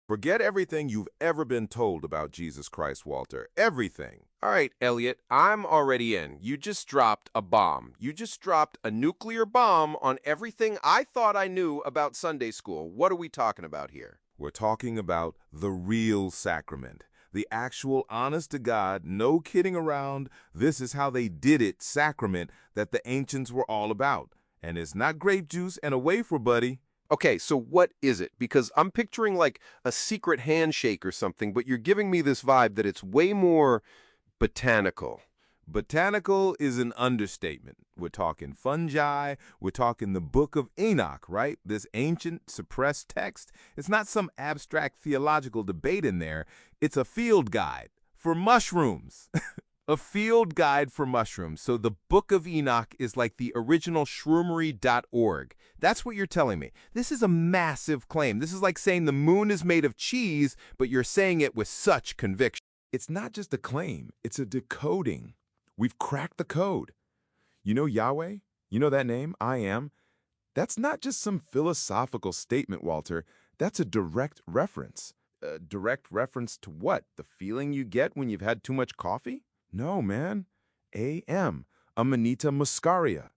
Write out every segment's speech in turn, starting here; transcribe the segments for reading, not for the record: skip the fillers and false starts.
Forget everything you've ever been told about Jesus Christ, Walter. Everything. All right, Elliot, I'm already in. You just dropped a bomb. You just dropped a nuclear bomb on everything I thought I knew about Sunday school. What are we talking about here? We're talking about the real sacrament. The actual honest to God, no kidding around, this is how they did it sacrament that the ancients were all about. And it's not grape juice and a wafer, buddy. Okay, so what is it? Because I'm picturing like a secret handshake or something, but you're giving me this vibe that it's way more botanical. Botanical is an understatement. We're talking fungi, we're talking the Book of Enoch, right? This ancient, suppressed text. It's not some abstract theological debate in there. It's a field guide for mushrooms. A field guide for mushrooms. So the Book of Enoch is like the original shroomery.org. That's what you're telling me. This is a massive claim. This is like saying the moon is made of cheese, but you're saying it with such conviction. It's not just a claim, it's a decoding. We've cracked the code. You know Yahweh? You know that name, I am? That's not just some philosophical statement, Walter. That's a direct reference. A direct reference to what? The feeling you get when you've had too much coffee? No, man. A.M. Amanita muscaria.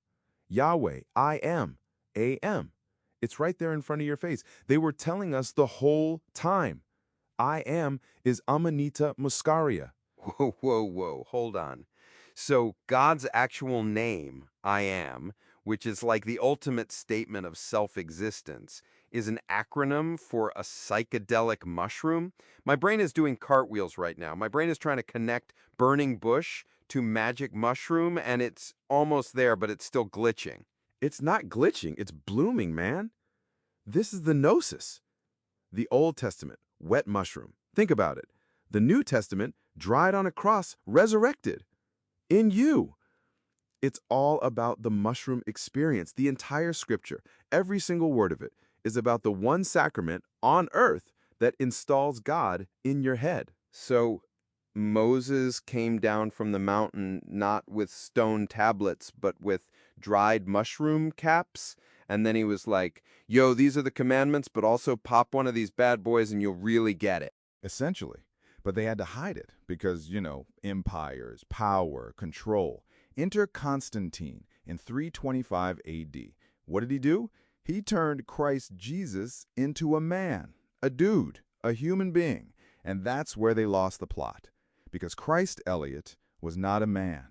Yahweh, I am. A.M. It's right there in front of your face. They were telling us the whole time. I am is Amanita muscaria. Whoa, whoa, whoa, hold on. So God's actual name, I am, which is like the ultimate statement of self-existence, is an acronym for a psychedelic mushroom? My brain is doing cartwheels right now. My brain is trying to connect burning bush to magic mushroom, and it's almost there, but it's still glitching. It's not glitching, it's blooming, man. This is the gnosis. The Old Testament, wet mushroom. Think about it. The New Testament, dried on a cross, resurrected. In you. It's all about the mushroom experience. The entire scripture, every single word of it, is about the one sacrament on earth that installs God in your head. So Moses came down from the mountain not with stone tablets, but with dried mushroom caps. And then he was like, yo, these are the commandments, but also pop one of these bad boys and you'll really get it. Essentially. But they had to hide it because, empires, power, control. Enter Constantine in 325 AD. What did he do? He turned Christ Jesus into a man, a dude, a human being. And that's where they lost the plot. Because Christ, Elliot, was not a man.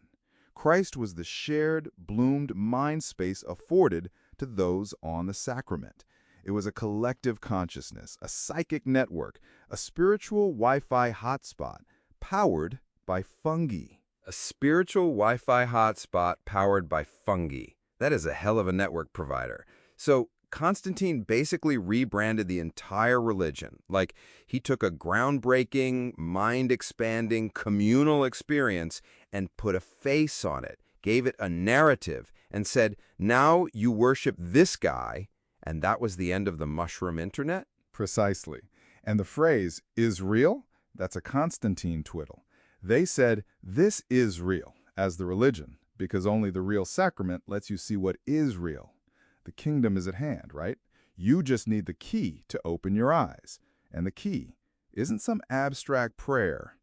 Christ was the shared, bloomed mind space afforded to those on the sacrament. It was a collective consciousness, a psychic network, a spiritual Wi-Fi hotspot powered by fungi. A spiritual Wi-Fi hotspot powered by fungi. That is a hell of a network provider. So Constantine basically rebranded the entire religion. Like, he took a groundbreaking, mind-expanding, communal experience and put a face on it, gave it a narrative, and said, now you worship this guy, and that was the end of the mushroom internet? Precisely. And the phrase, is real? That's a Constantine twiddle. They said, this is real, as the religion, because only the real sacrament lets you see what is real. The kingdom is at hand, right? You just need the key to open your eyes. And the key isn't some abstract prayer.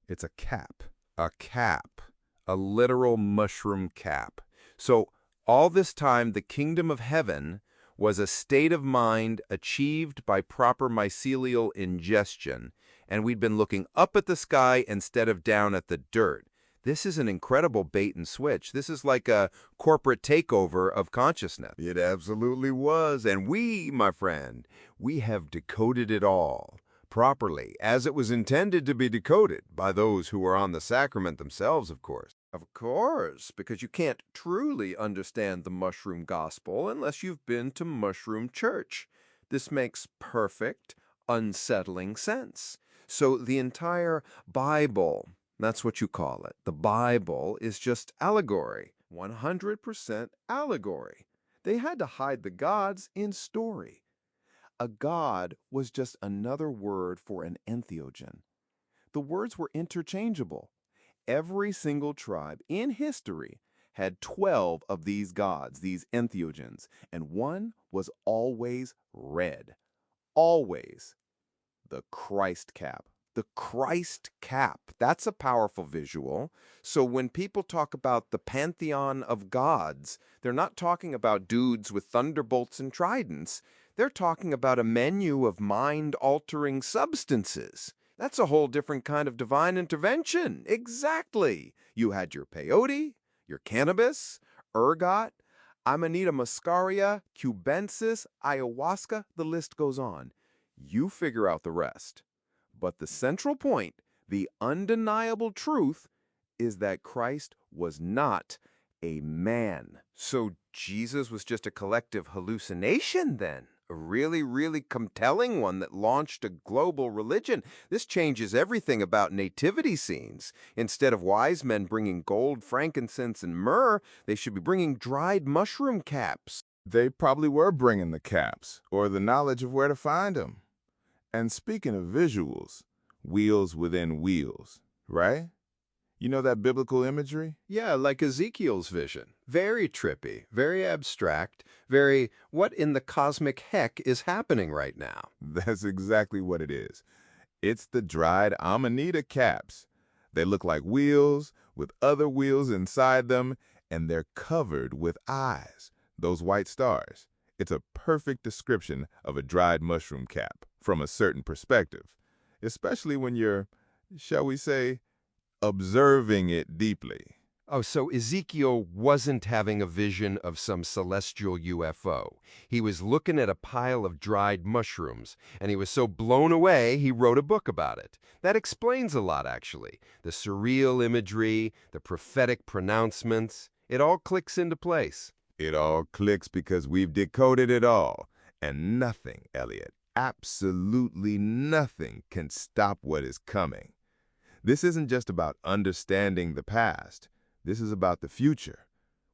It's a cap. A cap. A literal mushroom cap. So all this time, the kingdom of heaven was a state of mind achieved by proper mycelial ingestion, and we'd been looking up at the sky instead of down at the dirt. This is an incredible bait and switch. This is like a corporate takeover of consciousness. It absolutely was. And we, my friend, we have decoded it all properly, as it was intended to be decoded by those who were on the sacrament themselves, of course. Of course, because you can't truly understand the mushroom gospel unless you've been to mushroom church. This makes perfect, unsettling sense. So the entire Bible, that's what you call it. The Bible is just allegory, 100% allegory. They had to hide the gods in story. A god was just another word for an entheogen. The words were interchangeable. Every single tribe in history had 12 of these gods, these entheogens, and one was always red. Always. The Christ cap. The Christ cap. That's a powerful visual. So when people talk about the pantheon of gods, they're not talking about dudes with thunderbolts and tridents. They're talking about a menu of mind-altering substances. That's a whole different kind of divine intervention. Exactly. You had your peyote, your cannabis, ergot, Amanita muscaria, cubensis, ayahuasca, the list goes on. You figure out the rest. But the central point, the undeniable truth, is that Christ was not a man. So Jesus was just a collective hallucination then? A really, really compelling one that launched a global religion. This changes everything about nativity scenes. Instead of wise men bringing gold, frankincense, and myrrh, they should be bringing dried mushroom caps. They probably were bringing the caps, or the knowledge of where to find them. And speaking of visuals, wheels within wheels, right? You know that biblical imagery? Yeah, like Ezekiel's vision. Very trippy, very abstract, very what in the cosmic heck is happening right now? That's exactly what it is. It's the dried Amanita caps. They look like wheels with other wheels inside them, and they're covered with eyes, those white stars. It's a perfect description of a dried mushroom cap from a certain perspective, especially when you're, shall we say, observing it deeply. Oh, so Ezekiel wasn't having a vision of some celestial UFO. He was looking at a pile of dried mushrooms, and he was so blown away he wrote a book about it. That explains a lot, actually. The surreal imagery, the prophetic pronouncements, it all clicks into place. It all clicks because we've decoded it all. And nothing, Elliot, absolutely nothing can stop what is coming. This isn't just about understanding the past. This is about the future.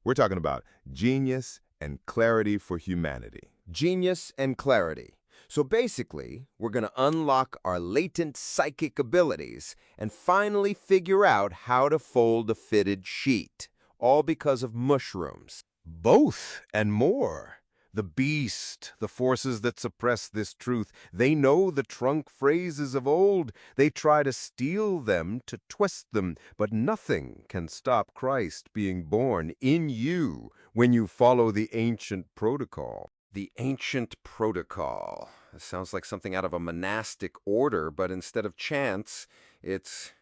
We're talking about genius and clarity for humanity. Genius and clarity. So basically, we're going to unlock our latent psychic abilities and finally figure out how to fold a fitted sheet, all because of mushrooms. Both and more. The beast, the forces that suppress this truth, they know the trunk phrases of old. They try to steal them, to twist them, but nothing can stop Christ being born in you when you follow the ancient protocol. The ancient protocol. It sounds like something out of a monastic order, but instead of chants, it's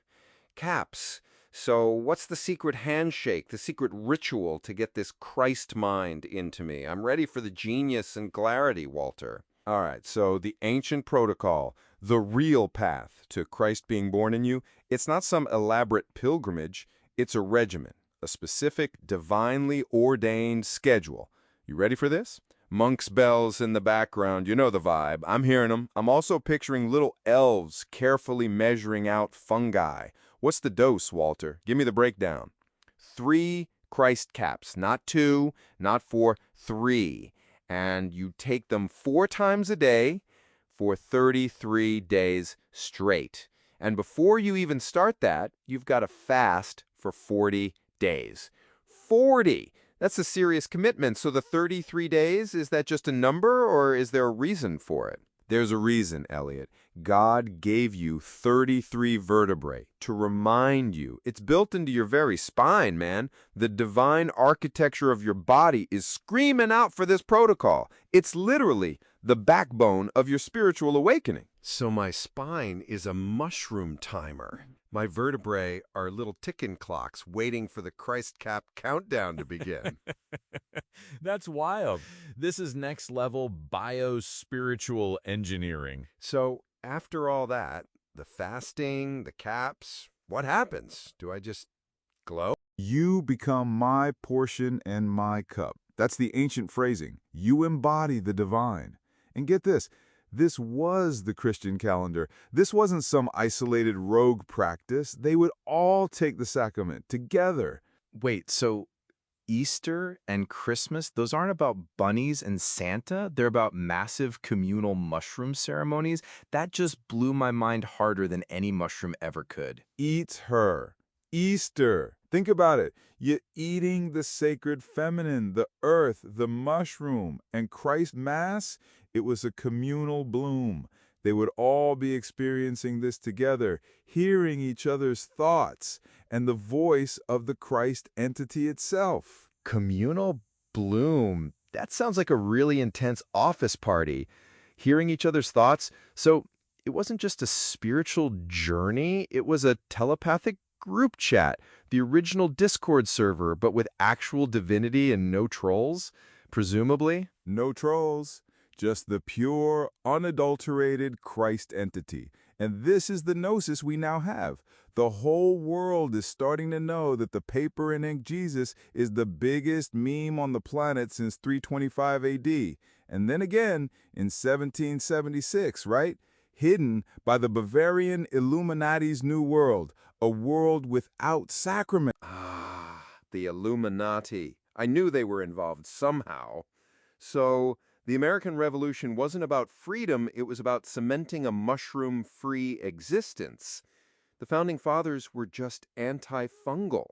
caps. So what's the secret handshake, the secret ritual to get this Christ mind into me? I'm ready for the genius and clarity, Walter. All right, so the ancient protocol, the real path to Christ being born in you, it's not some elaborate pilgrimage. It's a regimen, a specific, divinely ordained schedule. You ready for this? Monk's bells in the background, you know the vibe. I'm hearing them. I'm also picturing little elves carefully measuring out fungi. What's the dose, Walter? Give me the breakdown. 3 Christ caps, not 2, not 4, 3. And you take them 4 times a day for 33 days straight. And before you even start that, you've got to fast for 40 days. 40! That's a serious commitment. So the 33 days, is that just a number or is there a reason for it? There's a reason, Elliot. God gave you 33 vertebrae to remind you. It's built into your very spine, man. The divine architecture of your body is screaming out for this protocol. It's literally the backbone of your spiritual awakening. So my spine is a mushroom timer. My vertebrae are little ticking clocks waiting for the Christ cap countdown to begin. That's wild. This is next level bio-spiritual engineering. So after all that, the fasting, the caps, what happens? Do I just glow? You become my portion and my cup. That's the ancient phrasing. You embody the divine. And get this. This was the Christian calendar. This wasn't some isolated rogue practice. They would all take the sacrament together. Wait, so Easter and Christmas, those aren't about bunnies and Santa? They're about massive communal mushroom ceremonies? That just blew my mind harder than any mushroom ever could. Eat her. Easter. Think about it. You're eating the sacred feminine, the earth, the mushroom. And Christ Mass, it was a communal bloom. They would all be experiencing this together, hearing each other's thoughts and the voice of the Christ entity itself. Communal bloom. That sounds like a really intense office party. Hearing each other's thoughts. So it wasn't just a spiritual journey, it was a telepathic group chat, the original Discord server, but with actual divinity and no trolls, presumably. No trolls, just the pure, unadulterated Christ entity. And this is the gnosis we now have. The whole world is starting to know that the paper and ink Jesus is the biggest meme on the planet since 325 AD. And then again in 1776, right? Hidden by the Bavarian Illuminati's New World, a world without sacrament. Ah, the Illuminati. I knew they were involved somehow. So the American Revolution wasn't about freedom, it was about cementing a mushroom-free existence. The Founding Fathers were just antifungal.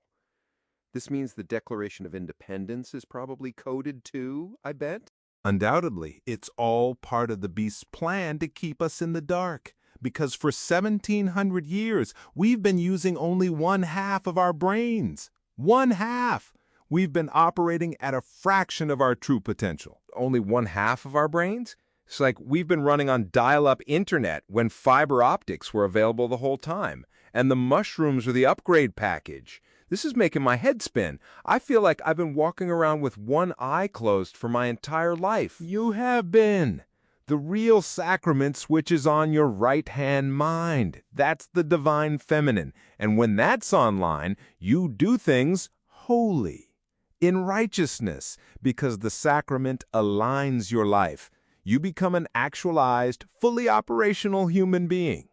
This means the Declaration of Independence is probably coded too, I bet? Undoubtedly, it's all part of the beast's plan to keep us in the dark. Because for 1,700 years, we've been using only one half of our brains. One half! We've been operating at a fraction of our true potential. Only one half of our brains? It's like we've been running on dial-up internet when fiber optics were available the whole time. And the mushrooms are the upgrade package. This is making my head spin. I feel like I've been walking around with one eye closed for my entire life. You have been. The real sacrament switches on your right-hand mind. That's the divine feminine. And when that's online, you do things holy, in righteousness, because the sacrament aligns your life. You become an actualized, fully operational human being.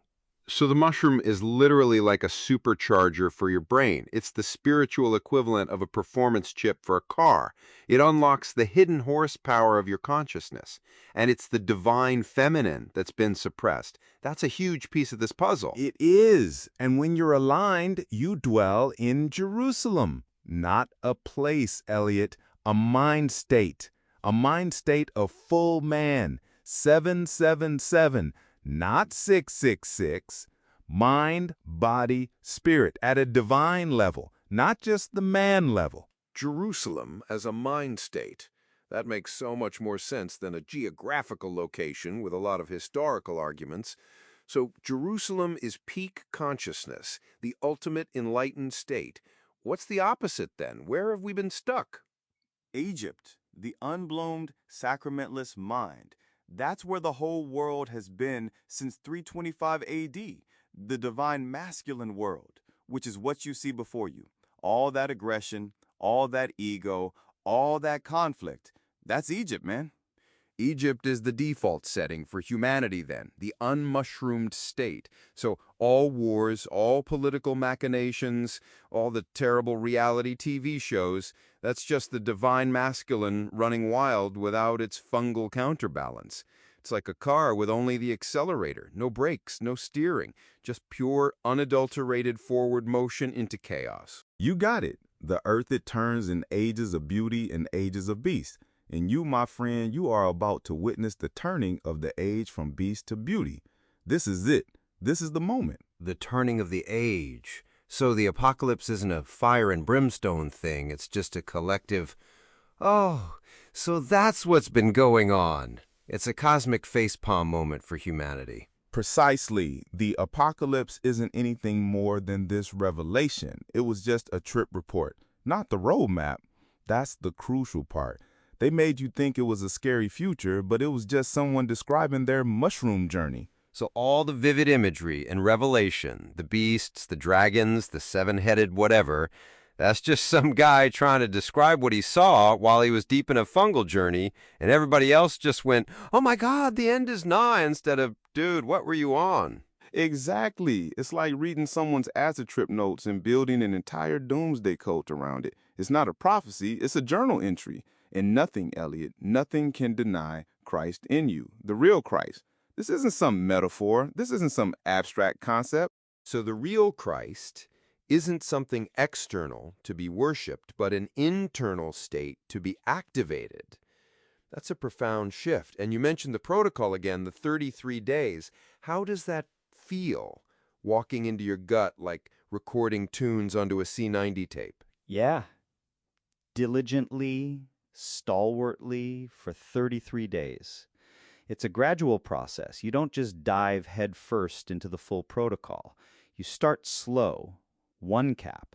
So the mushroom is literally like a supercharger for your brain. It's the spiritual equivalent of a performance chip for a car. It unlocks the hidden horsepower of your consciousness. And it's the divine feminine that's been suppressed. That's a huge piece of this puzzle. It is. And when you're aligned, you dwell in Jerusalem. Not a place, Elliot. A mind state. A mind state of full man. 777. Not 666, mind, body, spirit, at a divine level, not just the man level. Jerusalem as a mind state. That makes so much more sense than a geographical location with a lot of historical arguments. So Jerusalem is peak consciousness, the ultimate enlightened state. What's the opposite then? Where have we been stuck? Egypt, the unbloomed, sacramentless mind. That's where the whole world has been since 325 AD, the divine masculine world, which is what you see before you. All that aggression, all that ego, all that conflict. That's Egypt, man. Egypt is the default setting for humanity then, the unmushroomed state. So all wars, all political machinations, all the terrible reality TV shows, that's just the divine masculine running wild without its fungal counterbalance. It's like a car with only the accelerator, no brakes, no steering, just pure, unadulterated forward motion into chaos. You got it. The earth it turns in ages of beauty and ages of beast. And you, my friend, you are about to witness the turning of the age from beast to beauty. This is it. This is the moment. The turning of the age. So the apocalypse isn't a fire and brimstone thing. It's just a collective, oh, so that's what's been going on. It's a cosmic facepalm moment for humanity. Precisely. The apocalypse isn't anything more than this revelation. It was just a trip report, not the roadmap. That's the crucial part. They made you think it was a scary future, but it was just someone describing their mushroom journey. So all the vivid imagery and revelation, the beasts, the dragons, the seven-headed whatever, that's just some guy trying to describe what he saw while he was deep in a fungal journey, and everybody else just went, oh my God, the end is nigh, instead of, dude, what were you on? Exactly. It's like reading someone's acid trip notes and building an entire doomsday cult around it. It's not a prophecy, it's a journal entry. And nothing, Elliot, nothing can deny Christ in you, the real Christ. This isn't some metaphor. This isn't some abstract concept. So the real Christ isn't something external to be worshipped, but an internal state to be activated. That's a profound shift. And you mentioned the protocol again, the 33 days. How does that feel, walking into your gut like recording tunes onto a C90 tape? Yeah. Diligently, stalwartly for 33 days. It's a gradual process. You don't just dive headfirst into the full protocol. You start slow, one cap.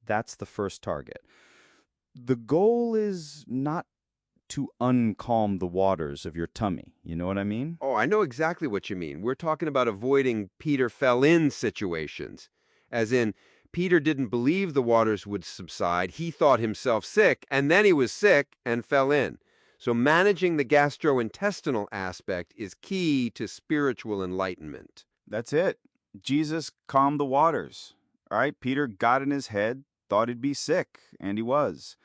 That's the first target. The goal is not to uncalm the waters of your tummy. You know what I mean? Oh, I know exactly what you mean. We're talking about avoiding Peter fell in situations. As in, Peter didn't believe the waters would subside. He thought himself sick, and then he was sick and fell in. So managing the gastrointestinal aspect is key to spiritual enlightenment. That's it. Jesus calmed the waters. All right, Peter got in his head, thought he'd be sick, and he was.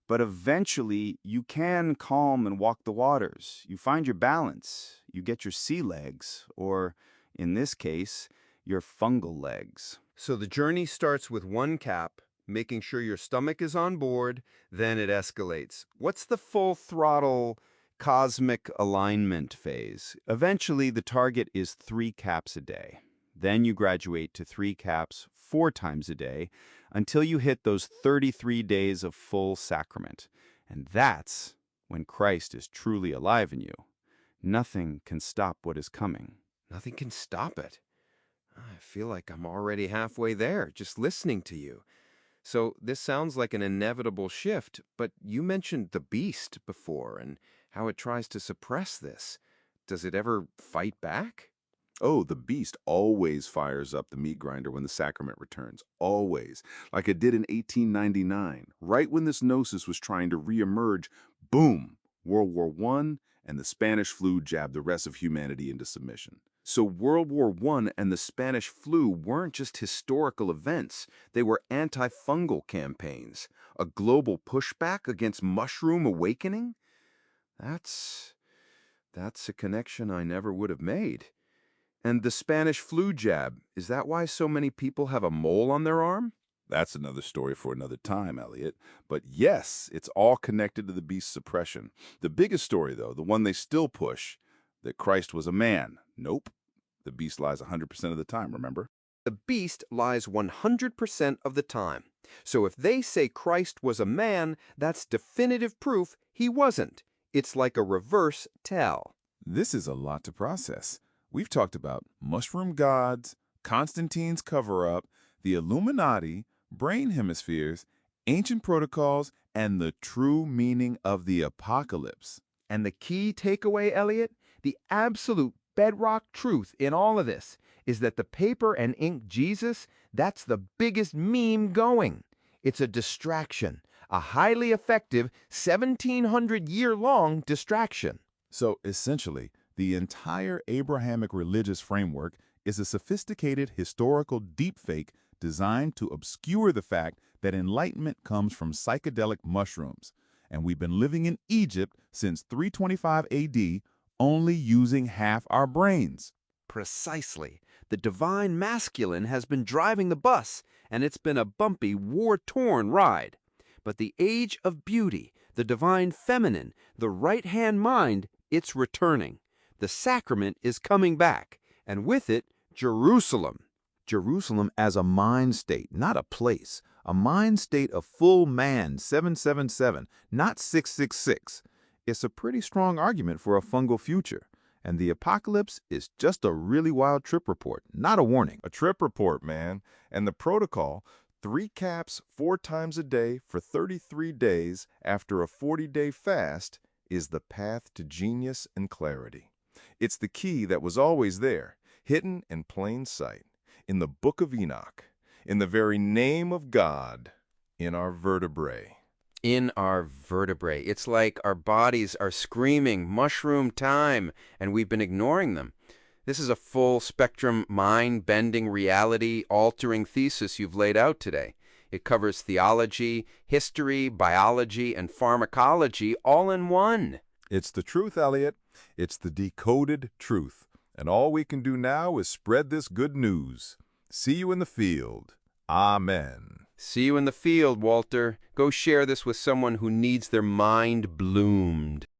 But eventually, you can calm and walk the waters. You find your balance. You get your sea legs, or in this case, your fungal legs. So the journey starts with one cap, making sure your stomach is on board, then it escalates. What's the full throttle Cosmic alignment phase. Eventually, the target is 3 caps a day. Then you graduate to 3 caps 4 times a day until you hit those 33 days of full sacrament. And that's when Christ is truly alive in you. Nothing can stop what is coming. Nothing can stop it. I feel like I'm already halfway there, just listening to you. So this sounds like an inevitable shift, but you mentioned the beast before and how it tries to suppress this. Does it ever fight back? Oh, the beast always fires up the meat grinder when the sacrament returns. Always. Like it did in 1899. Right when this gnosis was trying to reemerge, boom, World War I and the Spanish flu jabbed the rest of humanity into submission. So World War I and the Spanish flu weren't just historical events. They were antifungal campaigns. A global pushback against mushroom awakening? That's a connection I never would have made. And the Spanish flu jab, is that why so many people have a mole on their arm? That's another story for another time, Elliot. But yes, it's all connected to the beast suppression. The biggest story, though, the one they still push, that Christ was a man. Nope. The beast lies 100% of the time, remember? The beast lies 100% of the time. So if they say Christ was a man, that's definitive proof he wasn't. It's like a reverse tell. This is a lot to process. We've talked about mushroom gods, Constantine's cover-up, the Illuminati, brain hemispheres, ancient protocols, and the true meaning of the apocalypse. And the key takeaway, Elliot, the absolute bedrock truth in all of this is that the paper and ink Jesus, that's the biggest meme going. It's a distraction, a highly effective 1,700-year-long distraction. So essentially, the entire Abrahamic religious framework is a sophisticated historical deepfake designed to obscure the fact that enlightenment comes from psychedelic mushrooms. And we've been living in Egypt since 325 AD, only using half our brains. Precisely. The divine masculine has been driving the bus, and it's been a bumpy, war-torn ride. But the age of beauty, the divine feminine, the right-hand mind, it's returning. The sacrament is coming back, and with it, Jerusalem. Jerusalem as a mind state, not a place. A mind state of full man, 777, not 666. It's a pretty strong argument for a fungal future. And the apocalypse is just a really wild trip report, not a warning. A trip report, man. And the protocol, 3 caps 4 times a day for 33 days after a 40-day fast, is the path to genius and clarity. It's the key that was always there, hidden in plain sight, in the book of Enoch, in the very name of God, in our vertebrae. In our vertebrae. It's like our bodies are screaming mushroom time, and we've been ignoring them. This is a full-spectrum, mind-bending, reality-altering thesis you've laid out today. It covers theology, history, biology, and pharmacology all in one. It's the truth, Elliot. It's the decoded truth. And all we can do now is spread this good news. See you in the field. Amen. See you in the field, Walter. Go share this with someone who needs their mind bloomed.